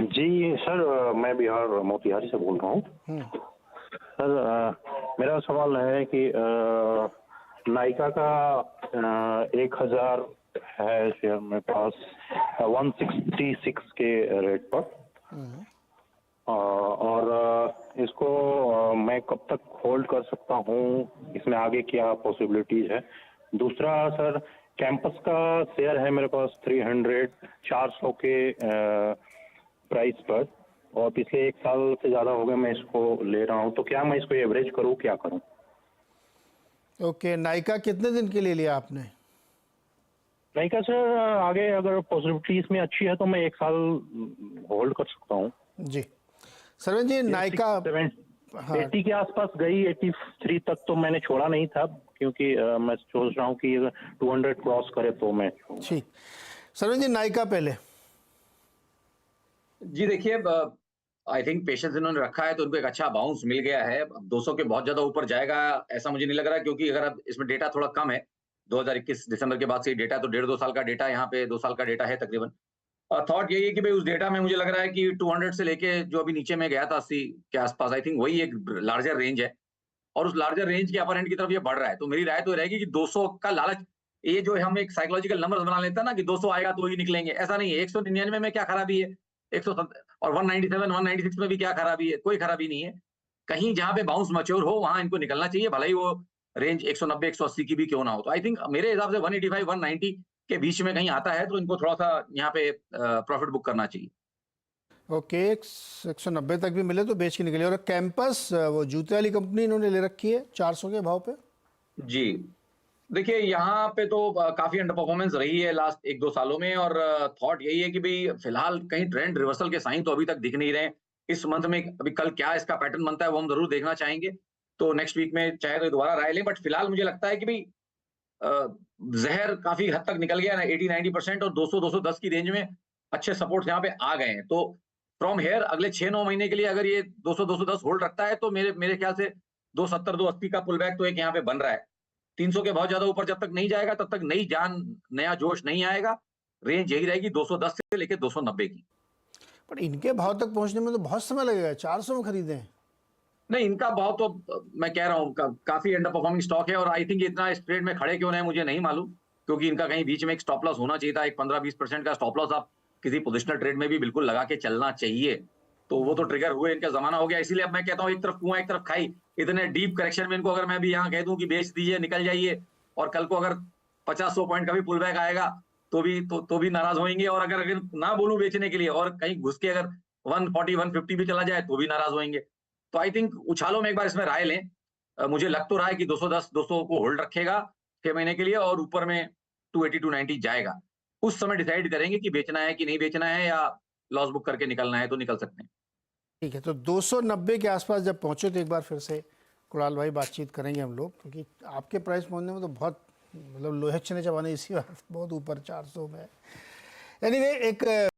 जी sir, मैं बिहार मोतिहारी से बोल रहा हूँ। हुँ, सर, मेरा सवाल है कि नायका का 1000 है शेयर मेरे पास 166 के रेट पर। हुँ। और इसको मैं कब तक होल्ड कर सकता हूँ, इसमें आगे क्या पॉसिबिलिटीज है? दूसरा सर, कैंपस का शेयर है मेरे पास 400 के प्राइस पर, और पिछले 1 साल से ज़्यादा हो गए मैं इसको ले रहा हूँ, तो क्या मैं इसको एवरेज करूँ, क्या करूँ? ओके, नायका कितने दिन के लिए लिया आपने? नहीं क्या सर, आगे अगर पॉसिबिलिटी इसमें अच्छी है तो मैं 1 साल होल्ड कर सकता हूँ। जी। सरवीन जी, ये नायका। हाँ, 80 के आसपास गई, 83 तक तो मैंने छोड़ा नहीं था, क्योंकि मैं सोच रहा हूँ कि अगर 200 क्रॉस करे तो मैं छोड़ूंगा। ठीक। सरवीन जी, नायका पहले। जी देखिए, आई थिंक पेशेंस इन्होंने रखा है तो उनको एक अच्छा बाउंस मिल गया है। अब 200 के बहुत ज्यादा ऊपर जाएगा ऐसा मुझे नहीं लग रहा, क्योंकि अगर अब इसमें डेटा थोड़ा कम है, 2021 दिसंबर के बाद से डेटा तो 1.5-2 साल का डेटा, यहाँ पे 2 साल का डेटा है तकरीबन। और थॉट यही है कि भाई उस डेटा में मुझे लग रहा है कि 200 से लेके जो अभी नीचे में गया था 80 के आसपास, आई थिंक वही एक लार्जर रेंज है, और उस लार्जर रेंज के अपर एंड की तरफ ये बढ़ रहा है। तो मेरी राय तो रहेगी कि 200 का लालच, ये जो हम एक साइकोलॉजिकल नंबर्स बना लेते हैं ना कि 200 आएगा तो ही निकलेंगे, ऐसा नहीं है। 199 में क्या खराबी है, 107 और 197 196 में भी क्या खराबी है? कोई खराबी नहीं है। कहीं जहां पे बाउंस मैच्योर हो वहां इनको निकलना चाहिए, भले ही वो रेंज 190 180 की भी क्यों ना हो। तो आई थिंक मेरे हिसाब से 185 190 के बीच में कहीं आता है तो इनको थोड़ा सा यहाँ पे प्रॉफिट बुक करना चाहिए। ओके, 190 तक भी मिले तो बेच के निकले। और कैंपस, वो जूते वाली कंपनी इन्होंने ले रखी है 400 के भाव पे। जी देखिए, यहाँ पे तो काफी अंडर परफॉर्मेंस रही है लास्ट 1-2 सालों में, और थॉट यही है कि भाई फिलहाल कहीं ट्रेंड रिवर्सल के साइन तो अभी तक दिख नहीं रहे। इस मंथ में अभी कल क्या इसका पैटर्न बनता है वो हम जरूर देखना चाहेंगे। तो नेक्स्ट वीक में चाहे तो दोबारा राय लें, बट फिलहाल मुझे लगता है कि भाई जहर काफी हद तक निकल गया ना, 80-90% और 200-210 की रेंज में अच्छे सपोर्ट यहाँ पे आ गए हैं। तो फ्रॉम हेयर अगले 6-9 महीने के लिए अगर ये 200-210 होल्ड रखता है तो मेरे मेरे ख्याल से 270-280 का पुल बैक तो एक यहाँ पे बन रहा है। 300 के बहुत ज्यादा ऊपर जब तक नहीं जाएगा तब तक नई जान, नया जोश नहीं आएगा। रेंज यही रहेगी 210 से लेके 290 की। पर इनके भाव तक पहुंचने में तो बहुत समय लगेगा, 400 में खरीदें। नहीं, इनका भाव तो मैं कह रहा हूँ काफी अंडर परफॉर्मिंग स्टॉक है, और आई थिंक इतना इस ट्रेड में खड़े क्यों रहे मुझे नहीं मालूम, क्योंकि इनका कहीं बीच में एक स्टॉप लॉस होना चाहिए था। एक 15-20% का स्टॉप लॉस आप किसी पोजिशनल ट्रेड में भी बिल्कुल लगा के चलना चाहिए। तो वो तो ट्रिगर हुए, इनका जमाना हो गया। इसीलिए अब मैं कहता हूँ एक तरफ कुआं एक तरफ खाई। इतने डीप करेक्शन में इनको अगर मैं भी यहाँ कह दूं कि बेच दीजिए, निकल जाइए, और कल को अगर 50-100 पॉइंट का भी पुल बैक आएगा तो भी नाराज होंगे, और अगर ना बोलूं बेचने के लिए और कहीं घुस के अगर 140 150 भी चला जाए तो भी नाराज होंगे। तो आई थिंक उछालो में एक बार इसमें राय लें। मुझे लग तो रहा है कि 210 200 को होल्ड रखेगा 6 महीने के लिए, और ऊपर में 280 290 जाएगा। उस समय डिसाइड करेंगे कि बेचना है कि नहीं बेचना है, या लॉस बुक करके निकलना है तो निकल सकते हैं। ठीक है, तो 290 के आसपास जब पहुंचे तो एक बार फिर से कुणाल भाई बातचीत करेंगे हम लोग, क्योंकि आपके प्राइस पहुंचने में तो बहुत, मतलब लोहे चने चबाने इसी बात बहुत ऊपर 400 में। एनीवे, एक